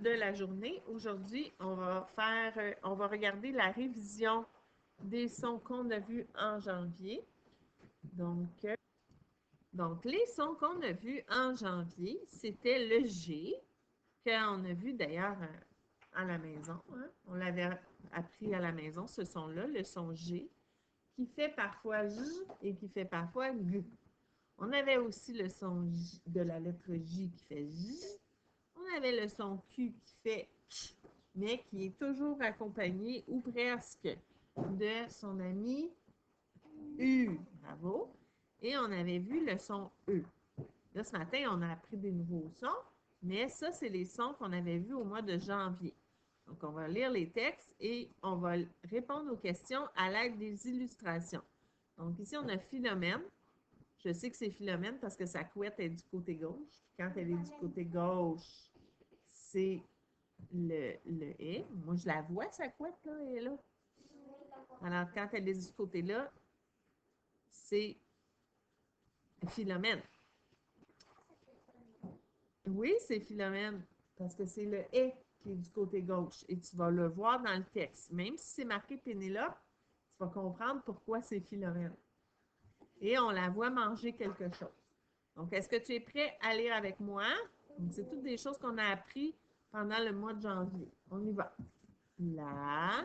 de la journée. Aujourd'hui, on va regarder la révision des sons qu'on a vus en janvier. Donc, les sons qu'on a vus en janvier, c'était le G, qu'on a vu d'ailleurs à la maison. Hein? On l'avait appris à la maison, ce son-là, le son G, qui fait parfois J et qui fait parfois G. On avait aussi le son J de la lettre J qui fait J. On avait le son Q qui fait Q, mais qui est toujours accompagné, ou presque, de son ami U. Bravo. Et on avait vu le son E. Là, ce matin, on a appris des nouveaux sons, mais ça, c'est les sons qu'on avait vus au mois de janvier. Donc, on va lire les textes et on va répondre aux questions à l'aide des illustrations. Donc, ici, on a Philomène. Je sais que c'est Philomène parce que sa couette est du côté gauche. Quand elle est du côté gauche, c'est le « est ». Moi, je la vois, sa couette, là, elle est là. Alors, quand elle est du côté-là, c'est Philomène. Oui, c'est Philomène, parce que c'est le « est » qui est du côté gauche. Et tu vas le voir dans le texte. Même si c'est marqué Pénélope, tu vas comprendre pourquoi c'est Philomène. Et on la voit manger quelque chose. Donc, est-ce que tu es prêt à lire avec moi? Donc, c'est toutes des choses qu'on a appris pendant le mois de janvier. On y va. La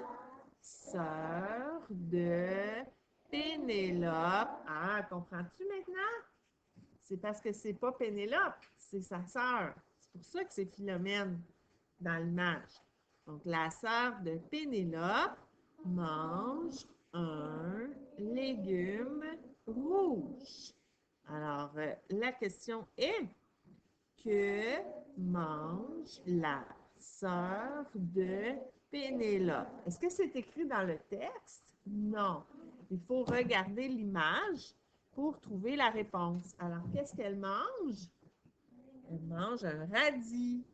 sœur de Pénélope. Ah, comprends-tu maintenant? C'est parce que c'est pas Pénélope, c'est sa sœur. C'est pour ça que c'est Philomène dans l'image. Donc, la sœur de Pénélope mange un légume rouge. Alors, la question est, que mange la sœur de Pénélope? Est-ce que c'est écrit dans le texte? Non. Il faut regarder l'image pour trouver la réponse. Alors, qu'est-ce qu'elle mange? Elle mange un radis.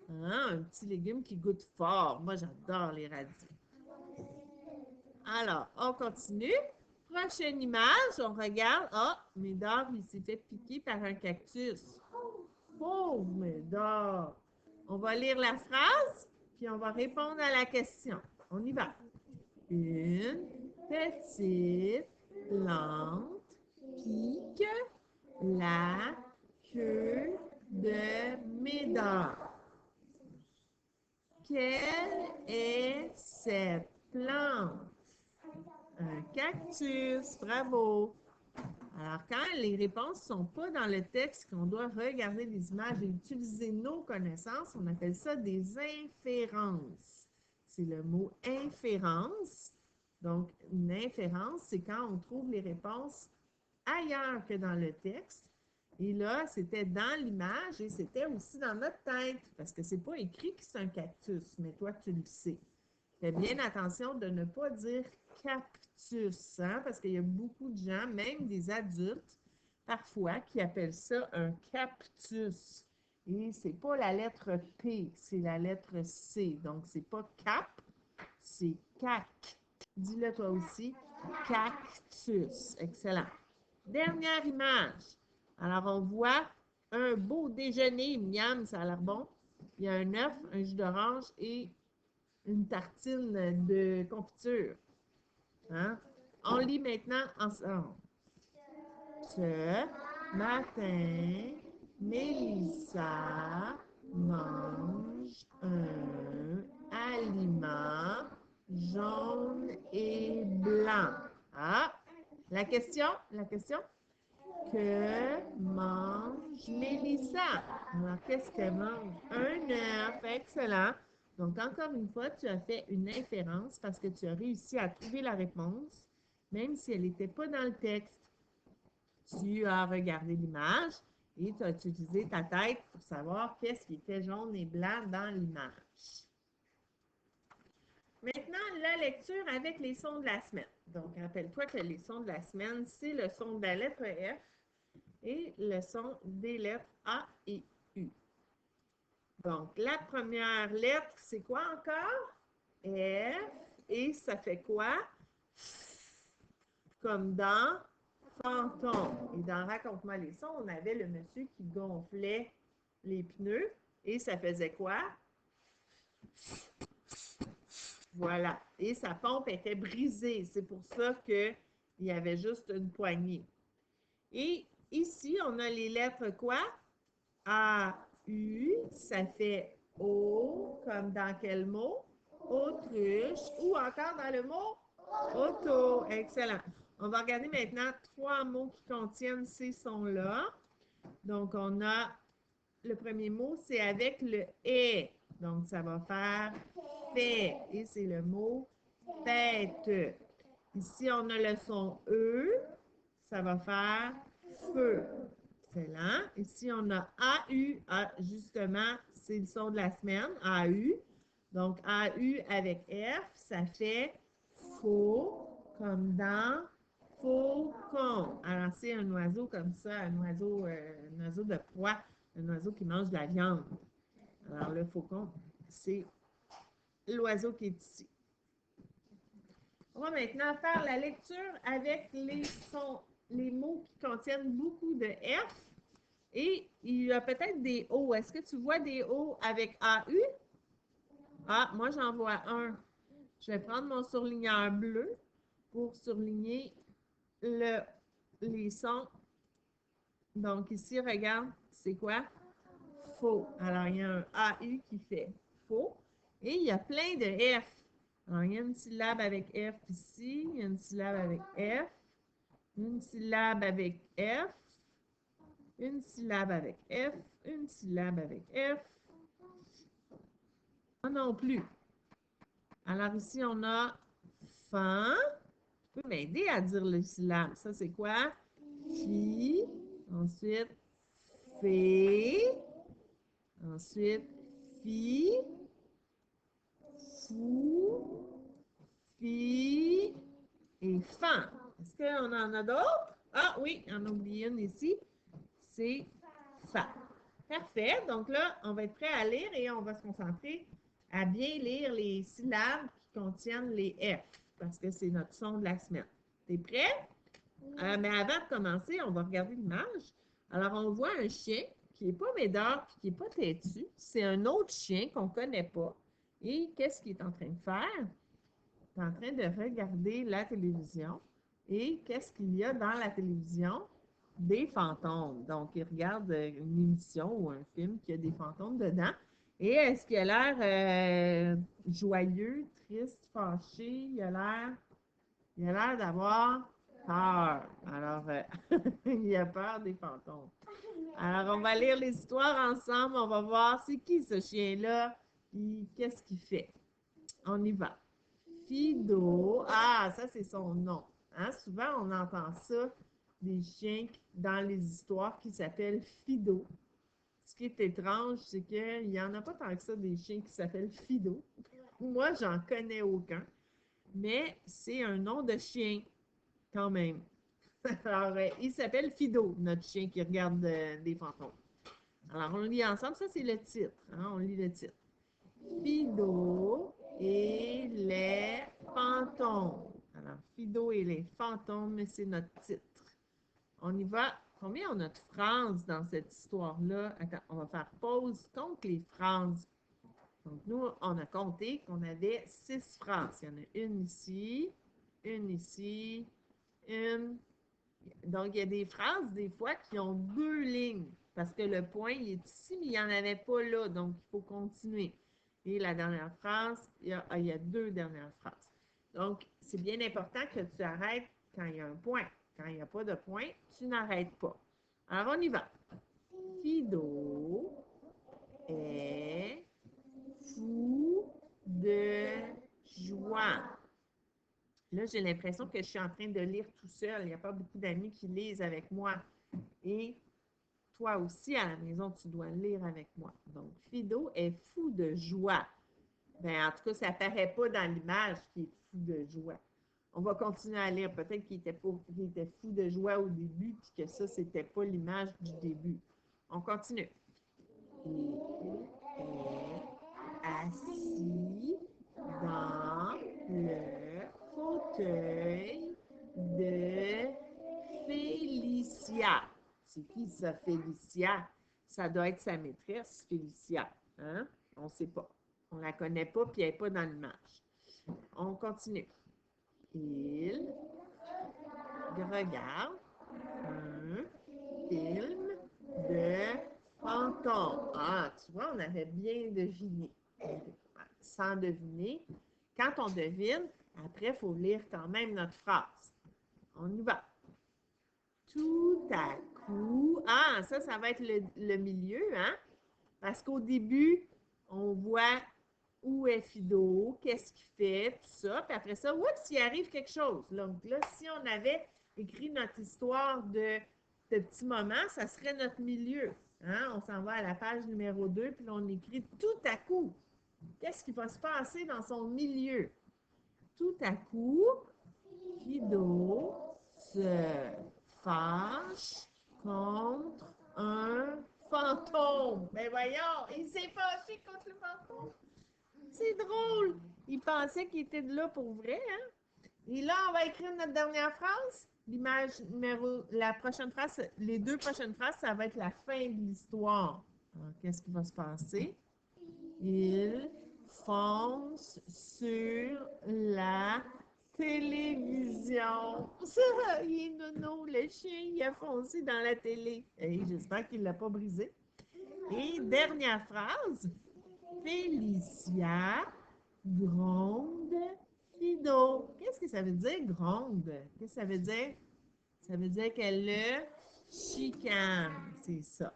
Hein? Un petit légume qui goûte fort. Moi, j'adore les radis. Alors, on continue. Prochaine image, on regarde. Ah, Médard, il s'est fait piquer par un cactus. Pauvre Médard. On va lire la phrase, puis on va répondre à la question. On y va. Une petite plante pique la queue de Médard. Quelle est cette plante? Un cactus. Bravo. Alors, quand les réponses ne sont pas dans le texte, qu'on doit regarder les images et utiliser nos connaissances, on appelle ça des inférences. C'est le mot inférence. Donc, une inférence, c'est quand on trouve les réponses ailleurs que dans le texte. Et là, c'était dans l'image et c'était aussi dans notre tête, parce que c'est pas écrit que c'est un cactus, mais toi, tu le sais. Fais bien attention de ne pas dire cactus, hein, parce qu'il y a beaucoup de gens, même des adultes, parfois, qui appellent ça un cactus. Et c'est pas la lettre P, c'est la lettre C. Donc, c'est pas cap, c'est cac. Dis-le toi aussi, cactus. Excellent. Dernière image. Alors, on voit un beau déjeuner. Miam, ça a l'air bon. Il y a un œuf, un jus d'orange et une tartine de confiture. Hein? On lit maintenant ensemble. Ce matin, Mélissa mange un aliment jaune et blanc. Ah, la question? Que mange Mélissa? Alors, qu'est-ce qu'elle mange? Un œuf. Excellent. Donc, encore une fois, tu as fait une inférence parce que tu as réussi à trouver la réponse, même si elle n'était pas dans le texte. Tu as regardé l'image et tu as utilisé ta tête pour savoir qu'est-ce qui était jaune et blanc dans l'image. Maintenant, la lecture avec les sons de la semaine. Donc, rappelle-toi que les sons de la semaine, c'est le son de la lettre F et le son des lettres A et U. Donc, la première lettre, c'est quoi encore? F. Et ça fait quoi? Comme dans fantôme. Et dans Raconte-moi les sons, on avait le monsieur qui gonflait les pneus. Et ça faisait quoi? Voilà. Et sa pompe était brisée. C'est pour ça qu'il y avait juste une poignée. Et ici, on a les lettres quoi? A, U, ça fait O, comme dans quel mot? Autruche, ou encore dans le mot auto. Excellent. On va regarder maintenant 3 mots qui contiennent ces sons-là. Donc, on a le premier mot, c'est avec le est. Donc, ça va faire fait. Et c'est le mot fête. Ici, on a le son E. Ça va faire feu. Excellent. Ici, on a AU. Ah, justement, c'est le son de la semaine. AU. Donc, AU avec F, ça fait faux, comme dans faucon. Alors, c'est un oiseau comme ça, un oiseau de proie, un oiseau qui mange de la viande. Alors, le faucon, c'est l'oiseau qui est ici. On va maintenant faire la lecture avec les sons, les mots qui contiennent beaucoup de F. Et il y a peut-être des O. Est-ce que tu vois des O avec AU? Ah, moi, j'en vois un. Je vais prendre mon surligneur bleu pour surligner les sons. Donc, ici, regarde, c'est quoi? Faux. Alors, il y a un AU qui fait faux. Et il y a plein de F. Alors, il y a une syllabe avec F ici. Il y a une syllabe avec F. Une syllabe avec F. Une syllabe avec F. Une syllabe avec F. Non plus. Alors, ici, on a fan. Tu peux m'aider à dire le syllabe. Ça, c'est quoi? Fi. Ensuite, fée. Ensuite, fi. Fou. Fi. Et fan. Est-ce qu'on en a d'autres? Ah oui, on en a oublié une ici. C'est fa. Parfait. Donc là, on va être prêt à lire et on va se concentrer à bien lire les syllabes qui contiennent les F parce que c'est notre son de la semaine. T'es prêt? Mais avant de commencer, on va regarder l'image. Alors, on voit un chien qui n'est pas médard et qui n'est pas têtu. C'est un autre chien qu'on ne connaît pas. Et qu'est-ce qu'il est en train de faire? Il est en train de regarder la télévision. Et qu'est-ce qu'il y a dans la télévision? Des fantômes. Donc, il regarde une émission ou un film qui a des fantômes dedans. Et est-ce qu'il a l'air joyeux, triste, fâché? Il a l'air d'avoir peur. Alors, il a peur des fantômes. Alors, on va lire les histoires ensemble. On va voir c'est qui ce chien-là et qu'est-ce qu'il fait. On y va. Fido. Ah, ça, c'est son nom. Hein? Souvent, on entend ça, des chiens dans les histoires qui s'appellent Fido. Ce qui est étrange, c'est qu'il n'y en a pas tant que ça des chiens qui s'appellent Fido. Moi, j'en connais aucun. Mais c'est un nom de chien, quand même. Alors, il s'appelle Fido, notre chien qui regarde des fantômes. Alors, on lit ensemble. Ça, c'est le titre. Hein? On lit le titre. Fido et les fantômes. Alors, Fido et les fantômes, c'est notre titre. On y va. Combien on a de phrases dans cette histoire-là? Attends, on va faire pause. Compte les phrases. Donc, nous, on a compté qu'on avait 6 phrases. Il y en a une ici, une. Donc, il y a des phrases, des fois, qui ont 2 lignes. Parce que le point, il est ici, mais il n'y en avait pas là. Donc, il faut continuer. Et la dernière phrase, il y a 2 dernières phrases. Donc, c'est bien important que tu arrêtes quand il y a un point. Quand il n'y a pas de point, tu n'arrêtes pas. Alors, on y va. Fido est fou de joie. Là, j'ai l'impression que je suis en train de lire tout seul. Il n'y a pas beaucoup d'amis qui lisent avec moi. Et toi aussi, à la maison, tu dois lire avec moi. Donc, Fido est fou de joie. Bien, en tout cas, ça ne paraît pas dans l'image qu'il est fou de joie. On va continuer à lire. Peut-être qu'il était fou de joie au début, puis que ça, c'était pas l'image du début. On continue. Il est assis dans le fauteuil de Félicia. C'est qui ça, Félicia? Ça doit être sa maîtresse, Félicia. Hein? On ne sait pas. On ne la connaît pas, puis elle n'est pas dans l'image. On continue. Il regarde un film de fantôme. Ah, tu vois, on avait bien deviné. Sans deviner. Quand on devine, après, il faut lire quand même notre phrase. On y va. Tout à coup. Ah, ça va être le milieu, hein? Parce qu'au début, on voit où est Fido, qu'est-ce qu'il fait, tout ça. Puis après ça, oups, il arrive quelque chose. Donc là, si on avait écrit notre histoire de petit moment, ça serait notre milieu. Hein? On s'en va à la page numéro 2, puis là, on écrit tout à coup. Qu'est-ce qui va se passer dans son milieu? Tout à coup, Fido se fâche contre un fantôme. Mais voyons, il s'est fâché contre le fantôme. C'est drôle. Il pensait qu'il était là pour vrai, hein? Et là, on va écrire notre dernière phrase. L'image numéro, la prochaine phrase, les deux prochaines phrases, ça va être la fin de l'histoire. Qu'est-ce qui va se passer? Il fonce sur la télévision. Ça, il est nono, le chien, il a foncé dans la télé. Et j'espère qu'il ne l'a pas brisé. Et dernière phrase, Félicia gronde Fido. Qu'est-ce que ça veut dire, gronde? Qu'est-ce que ça veut dire? Ça veut dire qu'elle le chicane. C'est ça.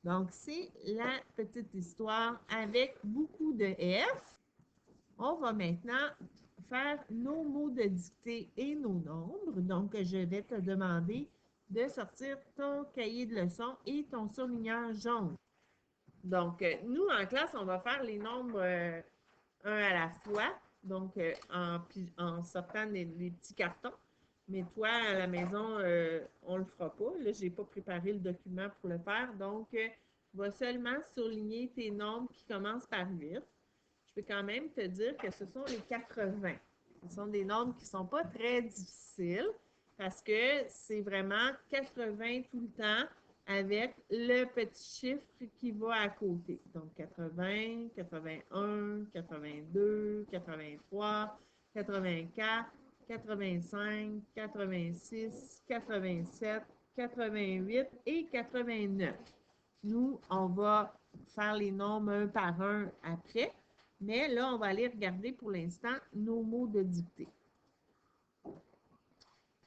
Donc, c'est la petite histoire avec beaucoup de F. On va maintenant faire nos mots de dictée et nos nombres. Donc, je vais te demander de sortir ton cahier de leçons et ton surligneur jaune. Donc, nous, en classe, on va faire les nombres un à la fois, donc en sortant les petits cartons. Mais toi, à la maison, on ne le fera pas. Là, je n'ai pas préparé le document pour le faire. Donc, va seulement surligner tes nombres qui commencent par 8. Je peux quand même te dire que ce sont les 80. Ce sont des nombres qui ne sont pas très difficiles parce que c'est vraiment 80 tout le temps avec le petit chiffre qui va à côté. Donc, 80, 81, 82, 83, 84, 85, 86, 87, 88 et 89. Nous, on va faire les nombres un par un après, mais là, on va aller regarder pour l'instant nos mots de dictée.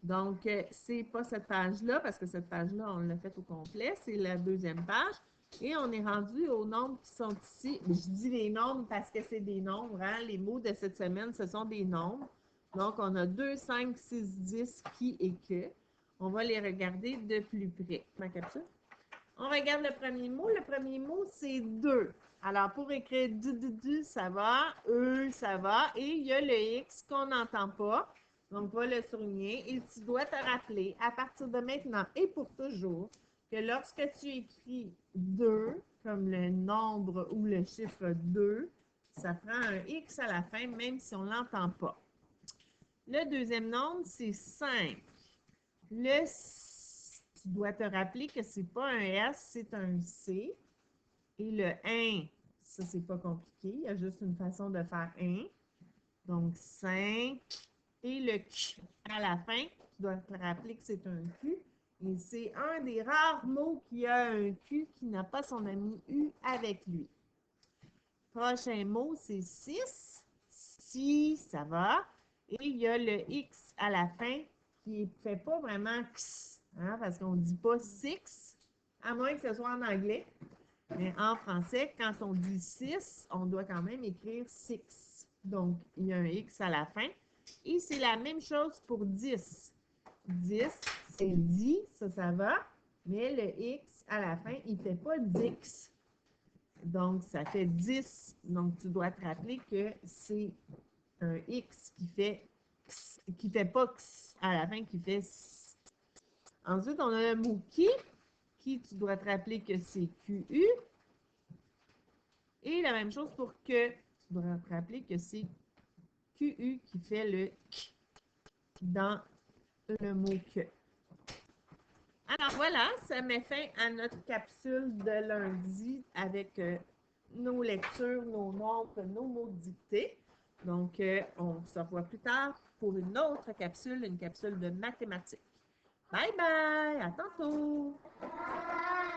Donc, c'est pas cette page-là, parce que cette page-là, on l'a faite au complet, c'est la deuxième page. Et on est rendu aux nombres qui sont ici. Je dis les nombres parce que c'est des nombres, hein? Les mots de cette semaine, ce sont des nombres. Donc, on a 2, 5, 6, 10, qui et que. On va les regarder de plus près. Ma capsule? On regarde le premier mot. Le premier mot, c'est 2. Alors, pour écrire du, ça va. Ça va. Et il y a le X qu'on n'entend pas. Donc, va le souligner. Et tu dois te rappeler, à partir de maintenant et pour toujours, que lorsque tu écris 2, comme le nombre ou le chiffre 2, ça prend un X à la fin, même si on ne l'entend pas. Le deuxième nombre, c'est 5. Tu dois te rappeler que ce n'est pas un S, c'est un C. Et le 1, ça, c'est pas compliqué. Il y a juste une façon de faire 1. Donc, 5. Et le Q à la fin, tu dois te rappeler que c'est un Q. Et c'est un des rares mots qui a un Q qui n'a pas son ami U avec lui. Prochain mot, c'est 6. Si, ça va. Et il y a le X à la fin qui ne fait pas vraiment X, hein, parce qu'on ne dit pas 6, à moins que ce soit en anglais. Mais en français, quand on dit 6, on doit quand même écrire 6. Donc, il y a un X à la fin. Et c'est la même chose pour 10. 10, c'est 10, ça va. Mais le X à la fin, il ne fait pas 10. Donc, ça fait 10. Donc, tu dois te rappeler que c'est un X qui fait pas X à la fin, qui fait S. Ensuite, on a le mot qui tu dois te rappeler que c'est QU. Et la même chose pour que, tu dois te rappeler que c'est QU qui fait le K dans le mot que. Alors voilà, ça met fin à notre capsule de lundi avec nos lectures, nos nombres, nos mots dictés. Donc, on se revoit plus tard pour une autre capsule, une capsule de mathématiques. Bye bye, à tantôt!